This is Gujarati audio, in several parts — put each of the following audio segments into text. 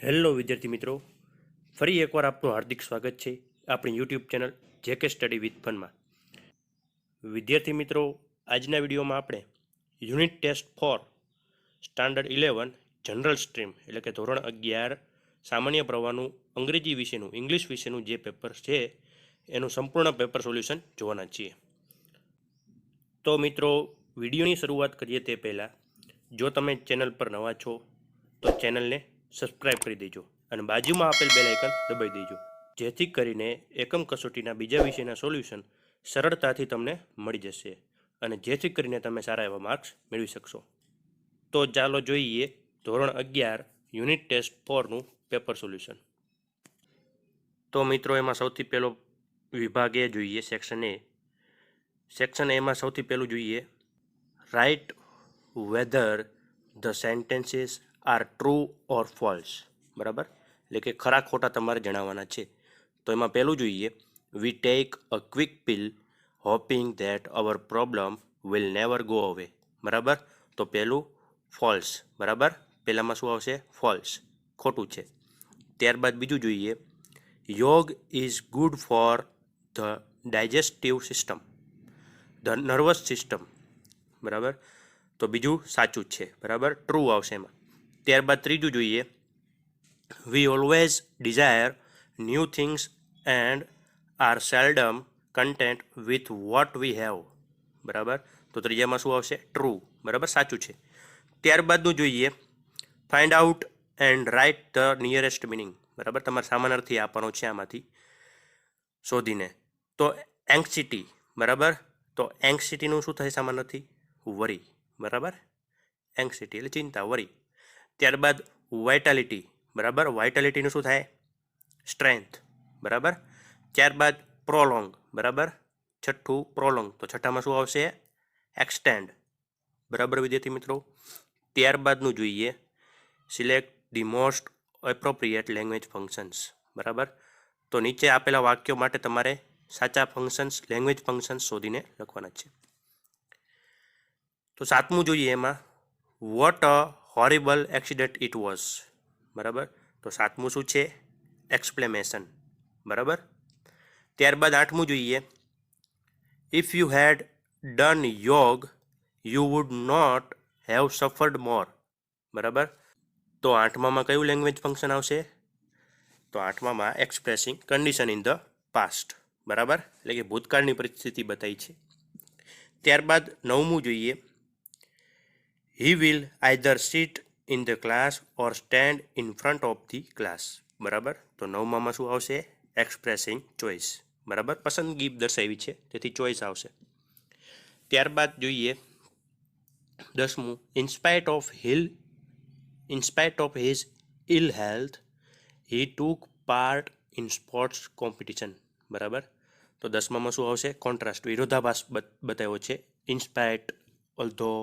હેલો વિદ્યાર્થી મિત્રો, ફરી એકવાર આપનું હાર્દિક સ્વાગત છે આપણી YouTube channel JK study with ફનમાં. વિદ્યાર્થી મિત્રો, આજના વિડીયોમાં આપણે unit test 4 standard 11 general stream એટલે કે ધોરણ 11 સામાન્ય પ્રવાહનું અંગ્રેજી વિષયનું ઇંગ્લિશ વિષયનું જે પેપર છે એનું સંપૂર્ણ પેપર સોલ્યુશન જોવાના છીએ. તો મિત્રો, વિડીયોની શરૂઆત કરીએ તે પહેલાં જો તમે ચેનલ પર નવા છો તો ચેનલને સબસ્ક્રાઇબ કરી દેજો અને બાજુમાં આપેલ બેલ આઇકન દબાવી દેજો, જેથી કરીને એકમ કસોટીના બીજા વિષયના સોલ્યુશન સરળતાથી તમને મળી જશે અને જેથી કરીને તમે સારા એવા માર્ક્સ મેળવી શકશો. તો ચાલો જોઈએ ધોરણ 11 યુનિટ ટેસ્ટ 4નું પેપર સોલ્યુશન. તો મિત્રો, એમાં સૌથી પહેલો વિભાગ એ જોઈએ સેક્શન એ. સેક્શન એમાં સૌથી પહેલું જોઈએ write whether the sentences are true or false. બરાબર, એટલે કે ખરા ખોટા તમારે જણાવવાના છે. તો એમાં પહેલું જોઈએ we take a quick pill hoping that our problem will never go away. બરાબર, તો પહેલું ફોલ્સ. બરાબર, પહેલામાં શું આવશે? ફોલ્સ, ખોટું છે. ત્યારબાદ બીજું જોઈએ યોગ is good for the digestive system, the nervous system. બરાબર, તો બીજું સાચું છે. બરાબર, ટ્રુ આવશે એમાં. ત્યારબાદ ત્રીજું જોઈએ we always desire new things and are seldom content with what we have. બરાબર, તો ત્રીજામાં શું આવશે? ટ્રુ. બરાબર, સાચું છે. ત્યારબાદનું જોઈએ find out and write the nearest meaning. બરાબર, તમારે સામાનાર્થી આપવાનો છે આમાંથી શોધીને. તો એન્ક્સિટી. બરાબર, તો એન્ક્સિટીનું શું થાય સામાનાર્થી? વરી. બરાબર, એન્ક્સિટી એટલે ચિંતા, વરી. ત્યારબાદ વાઇટાલિટી. બરાબર, વાઇટાલિટીનું શું થાય? સ્ટ્રેન્થ. બરાબર, ત્યારબાદ પ્રોલોંગ. બરાબર, છઠ્ઠું પ્રોલોંગ, તો છઠ્ઠામાં શું આવશે? એક્સટેન્ડ. બરાબર વિદ્યાર્થી મિત્રો. ત્યારબાદનું જોઈએ select the most appropriate language functions. બરાબર, તો નીચે આપેલા વાક્યો માટે તમારે સાચા ફંક્શન્સ, લેંગ્વેજ ફંક્શન્સ શોધીને લખવાના છે. તો સાતમું જોઈએ એમાં what a horrible accident it was. બરાબર, તો સાતમું શું છે? એક્સપ્લેનેશન. બરાબર, ત્યારબાદ આઠમું જોઈએ if you had done yoga you would not have suffered more. બરાબર, તો આઠમામાં કયું લેંગ્વેજ ફંક્શન આવશે? તો આઠમામાં expressing condition in the past. બરાબર, એટલે કે ભૂતકાળની પરિસ્થિતિ બતાવી છે. ત્યારબાદ નવમું જોઈએ he will either sit in the class or stand in front of the class. બરાબર, તો નવમામાં શું આવશે? Expressing choice. બરાબર, પસંદગી દર્શાવી છે તેથી ચોઇસ આવશે. ત્યારબાદ જોઈએ દસમું in spite of his ill health he took part in sports competition. બરાબર, તો દસમામાં શું આવશે? કોન્ટ્રાસ્ટ, વિરોધાભાસ બતાવ્યો છે. ઇન્સ્પાઇટ, ઓલ્ધો,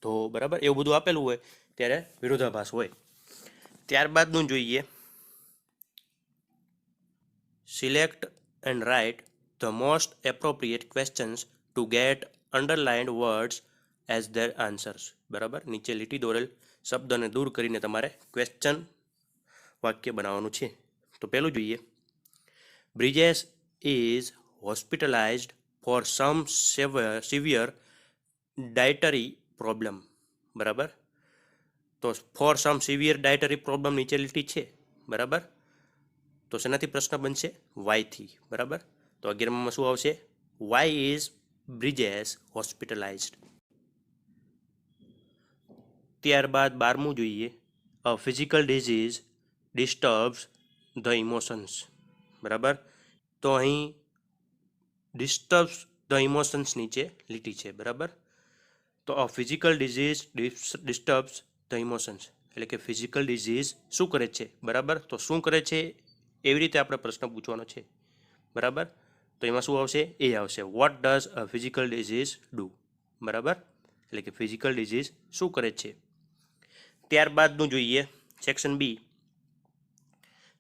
ધો. બરાબર, એવું બધું આપેલું હોય ત્યારે વિરોધાભાસ હોય. ત્યારબાદનું જોઈએ select and write the most appropriate questions to get underlined words as their answers. બરાબર, નીચે લીટી દોરેલ શબ્દને દૂર કરીને તમારે ક્વેશ્ચન વાક્ય બનાવવાનું છે. તો પહેલું જોઈએ Brijesh is hospitalised for some severe dietary problem. બરાબર, તો for some severe dietary problem નીચે લીટી છે. બરાબર, તો શેનાથી પ્રશ્ન બનશે? વાયથી. બરાબર, તો 11માં શું આવશે? Why is Brijesh hospitalised. ત્યારબાદ 12મું જોઈએ a physical disease disturbs the emotions. બરાબર, તો અહીં ડિસ્ટર્બ્સ ધ ઇમોશન્સ નીચે લીટી છે. બરાબર, તો અ physical disease disturbs the emotions એટલે કે ફિઝિકલ ડિઝીઝ શું કરે છે? બરાબર, તો શું કરે છે એવી રીતે આપણે પ્રશ્ન પૂછવાનો છે. બરાબર, તો એમાં શું આવશે? એ આવશે what does a physical disease do. બરાબર, એટલે કે ફિઝિકલ ડિઝીઝ શું કરે છે. ત્યારબાદનું જોઈએ section B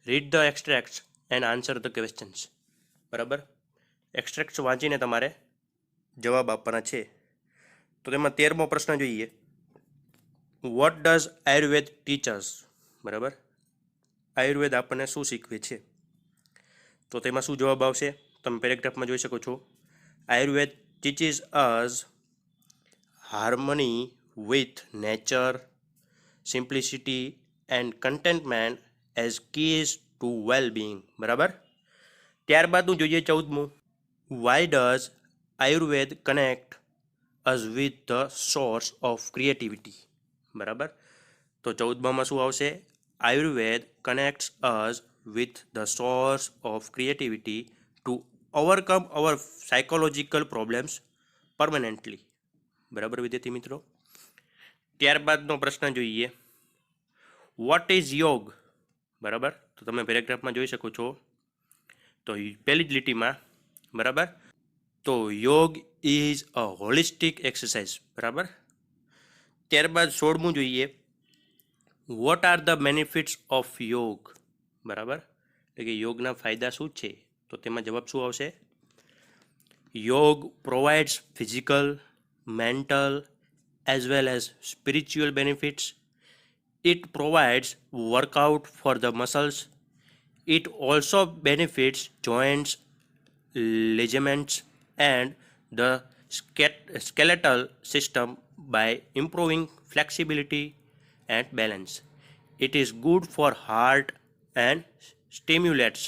read the extracts and answer the questions. બરાબર, એક્સ્ટ્રેક્ટ્સ વાંચીને તમારે જવાબ આપવાના છે. તો તેમાં 13મો પ્રશ્ન જોઈએ વોટ ડઝ આયુર્વેદ ટીચર્સ. બરાબર, આયુર્વેદ આપણને શું શીખવે છે? તો તેમાં શું જવાબ આવશે? તમે પેરેગ્રાફમાં જોઈ શકો છો. Ayurveda teaches us harmony with nature, simplicity and contentment as keys to well-being. બરાબર. ત્યારબાદનું જોઈએ 14મું. Why does Ayurved connect us with the source of creativity? બરાબર. તો 14માં શું આવશે? Ayurveda connects us with the source of creativity to overcome our psychological problems permanently. બરાબર વિદ્યાર્થી મિત્રો. ત્યારબાદનો પ્રશ્ન જોઈએ. વોટ ઇઝ યોગ? બરાબર. તો તમે પેરેગ્રાફમાં જોઈ શકો છો. તો પહેલી જ લીટીમાં બરાબર, તો યોગ ઇઝ અ હોલિસ્ટિક એક્સરસાઇઝ. બરાબર. ત્યારબાદ 16મું જોઈએ. What are the benefits of યોગ? બરાબર, એટલે કે યોગના ફાયદા શું છે? તો તેમાં જવાબ શું આવશે? યોગ provides physical, mental as well as spiritual benefits. It provides workout for the muscles. It also benefits joints, ligaments, and the skeletal system by improving flexibility and balance. It is good for heart and stimulates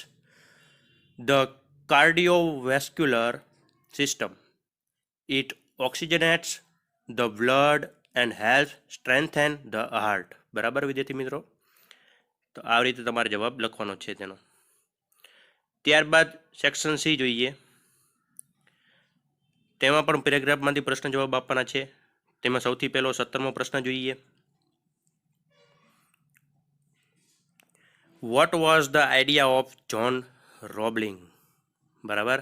the cardiovascular system. It oxygenates the blood and helps strengthen the heart. બરાબર વિદ્યાર્થી મિત્રો. તો આ રીતે તમારે જવાબ લખવાનો છે તેનો. ત્યારબાદ સેક્શન સી જોઈએ. તેમાં પણ પેરેગ્રાફમાંથી પ્રશ્ન જવાબ આપવાના છે. તેમાં સૌથી પહેલો 17મો પ્રશ્ન જોઈએ. What was the idea of John Roebling? બરાબર,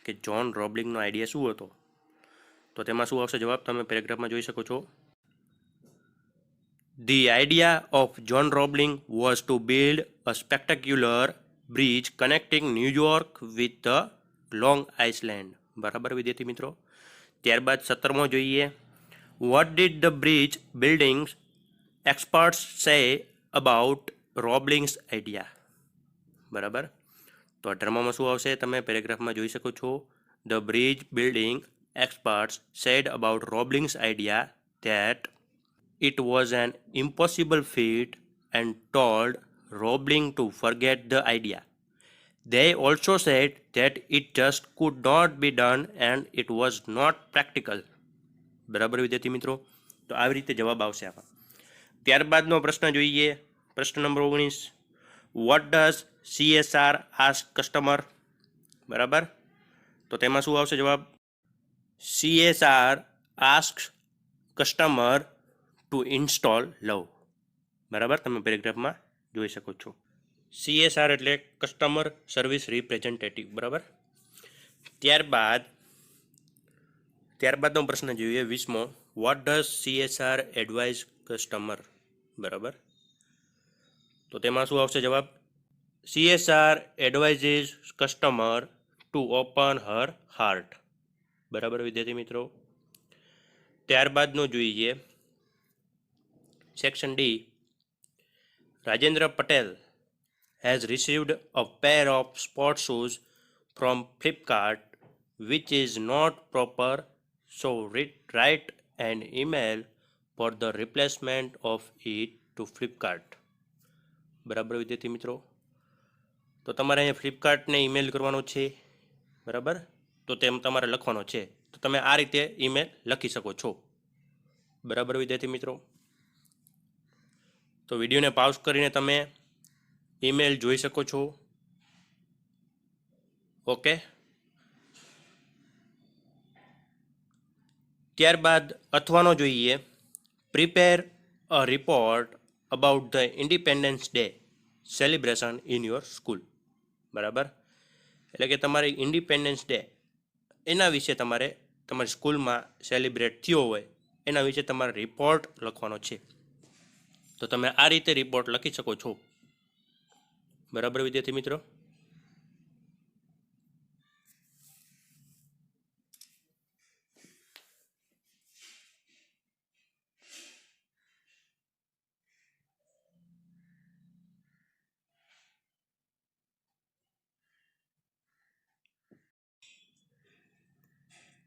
કે જ્હોન રોબલિંગનો આઈડિયા શું હતો? તો તેમાં શું આવશે જવાબ? તમે પેરેગ્રાફમાં જોઈ શકો છો. The idea of John Roebling was to build a spectacular bridge connecting New York with the Long Island. બરાબર વિદ્યાર્થી મિત્રો. ત્યારબાદ 17મો જોઈએ. What did the bridge building experts say about Roebling's idea? બરાબર. તો 18માં શું આવશે? તમે પેરેગ્રાફમાં જોઈ શકો છો. The bridge building experts said about Roebling's idea that it was an impossible feat and told Roebling to forget the idea. They also said that it just could not be done and it was not practical. બરાબર વિદ્યાર્થી મિત્રો. તો આવી રીતે જવાબ આવશે આમાં. ત્યારબાદનો પ્રશ્ન જોઈએ. પ્રશ્ન number 19. What does CSR ask customer? બરાબર. તો તેમાં શું આવશે જવાબ? CSR ask customer to install love. બરાબર, તમે પેરેગ્રાફમાં જોઈ શકો છો. CSR એટલે કસ્ટમર સર્વિસ રિપ્રેઝેન્ટેટિવ. બરાબર. ત્યારબાદનો પ્રશ્ન જોઈએ 20મો. What does CSR advise customer? બરાબર. તો તેમાં શું આવશે જવાબ? CSR advises customer to open her heart. બરાબર વિદ્યાર્થી મિત્રો. ત્યારબાદનો જોઈએ section D. Rajendra Patel has received a pair of sports shoes from Flipkart which is not proper, so write an email for the replacement of it to Flipkart. બરાબર વિદ્યાર્થી મિત્રો. તો તમારે અહીંયા ફ્લિપકાર્ટને ઈમેલ કરવાનો છે. બરાબર. તો તેમ તમારે લખવાનો છે. તો તમે આ રીતે ઈમેલ લખી શકો છો. બરાબર વિદ્યાર્થી મિત્રો. તો વિડીયોને પાઉઝ કરીને તમે ઈમેલ જોઈ શકો છો. ઓકે. ત્યારબાદ અથવાનો જોઈએ. Prepare a report about the independence day celebration in your school. બરાબર, એટલે કે તમારે ઇન્ડિપેન્ડન્સ ડે એના વિશે તમારે તમારી સ્કૂલમાં સેલિબ્રેટ થયો હોય એના વિશે તમારે રિપોર્ટ લખવાનો છે. તો તમે આ રીતે રિપોર્ટ લખી શકો છો. બરાબર વિદ્યાર્થી મિત્રો.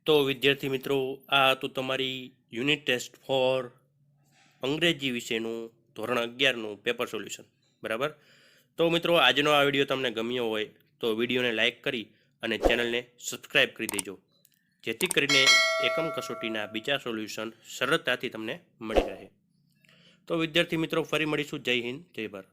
તો વિદ્યાર્થી મિત્રો, આ હતું તમારી યુનિટ ટેસ્ટ ફોર અંગ્રેજી વિષયનું ધોરણ 11નું પેપર સોલ્યુશન. બરાબર. તો મિત્રો, આજનો આ વિડીયો તમને ગમ્યો હોય તો વિડીયોને લાઇક કરી અને ચેનલને સબસ્ક્રાઈબ કરી દેજો, જેથી કરીને એકમ કસોટીના બીજા સોલ્યુશન સરળતાથી તમને મળી રહે. તો વિદ્યાર્થી મિત્રો, ફરી મળીશું. જય હિન્દ, જય ભારત.